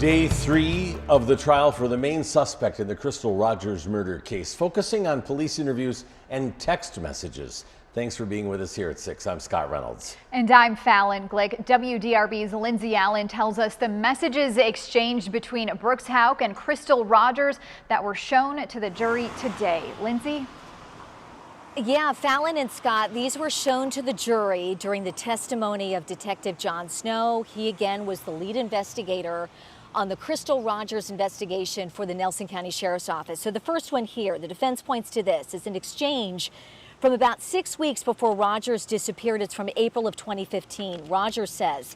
Day 3 of the trial for the main suspect in the Crystal Rogers murder case, focusing on police interviews and text messages. Thanks for being with us here at 6. I'm Scott Reynolds. And I'm Fallon Glick. WDRB's Lindsay Allen tells us the messages exchanged between Brooks Houck and Crystal Rogers that were shown to the jury today. Lindsay? Yeah, Fallon and Scott, these were shown to the jury during the testimony of Detective John Snow. He again was the lead investigator on the Crystal Rogers investigation for the Nelson County Sheriff's Office. So the first one here, the defense points to this, is an exchange from about 6 weeks before Rogers disappeared. It's from April of 2015. Rogers says,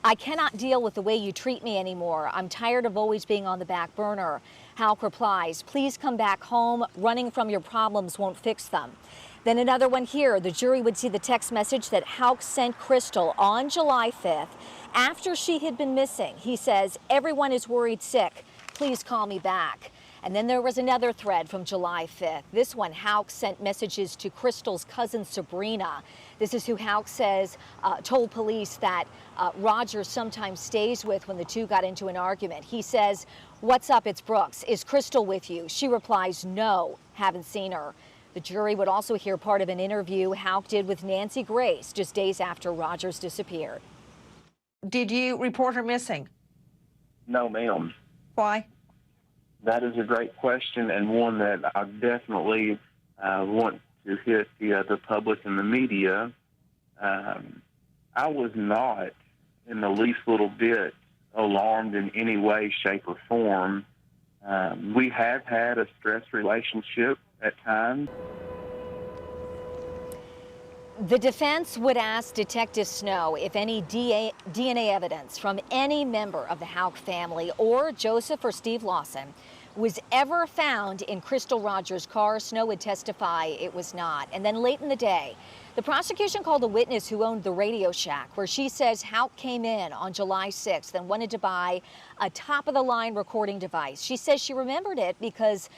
"I cannot deal with the way you treat me anymore. I'm tired of always being on the back burner." Houck replies, "Please come back home. Running from your problems won't fix them." Then another one here. The jury would see the text message that Houck sent Crystal on July 5th after she had been missing. He says, "Everyone is worried sick. Please call me back." And then there was another thread from July 5th. This one, Houck sent messages to Crystal's cousin Sabrina. This is who Houck says told police that Rogers sometimes stays with when the two got into an argument. He says, "What's up? It's Brooks. Is Crystal with you?" She replies, "No, haven't seen her." The jury would also hear part of an interview Houck did with Nancy Grace just days after Rogers disappeared. Did you report her missing? No, ma'am. Why? That is a great question, and one that I definitely want to hit the public and the media. I was not in the least little bit alarmed in any way, shape, or form. We have had a stressed relationship at times. The defense would ask Detective Snow if any DNA evidence from any member of the Houck family or Joseph or Steve Lawson was ever found in Crystal Rogers' car. Snow would testify it was not. And then late in the day, the prosecution called a witness who owned the Radio Shack, where she says Houck came in on July 6th and wanted to buy a top-of-the-line recording device. She says she remembered it because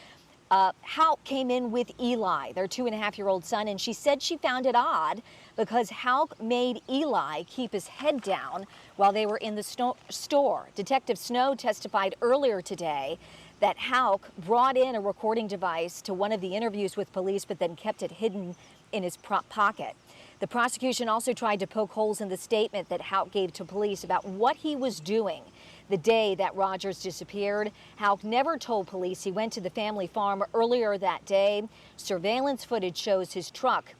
Houck came in with Eli, their 2.5-year-old son, and she said she found it odd because Houck made Eli keep his head down while they were in the store. Detective Snow testified earlier today that Houck brought in a recording device to one of the interviews with police, but then kept it hidden in his pocket. The prosecution also tried to poke holes in the statement that Houck gave to police about what he was doing the day that Rogers disappeared. Houck never told police he went to the family farm earlier that day. Surveillance footage shows his truck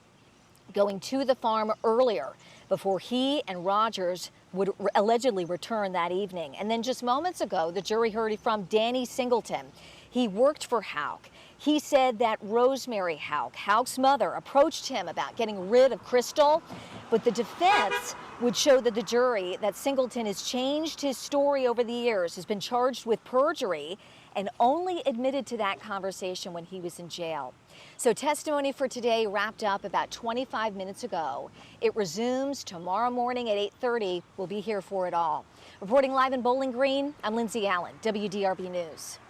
going to the farm earlier before he and Rogers would allegedly return that evening. And then just moments ago, the jury heard from Danny Singleton. He worked for Houck. He said that Rosemary Houck, Houck's mother, approached him about getting rid of Crystal, but the defense would show that the jury that Singleton has changed his story over the years, has been charged with perjury, and only admitted to that conversation when he was in jail. So testimony for today wrapped up about 25 minutes ago. It resumes tomorrow morning at 8:30. We'll be here for it all. Reporting live in Bowling Green, I'm Lindsay Allen, WDRB News.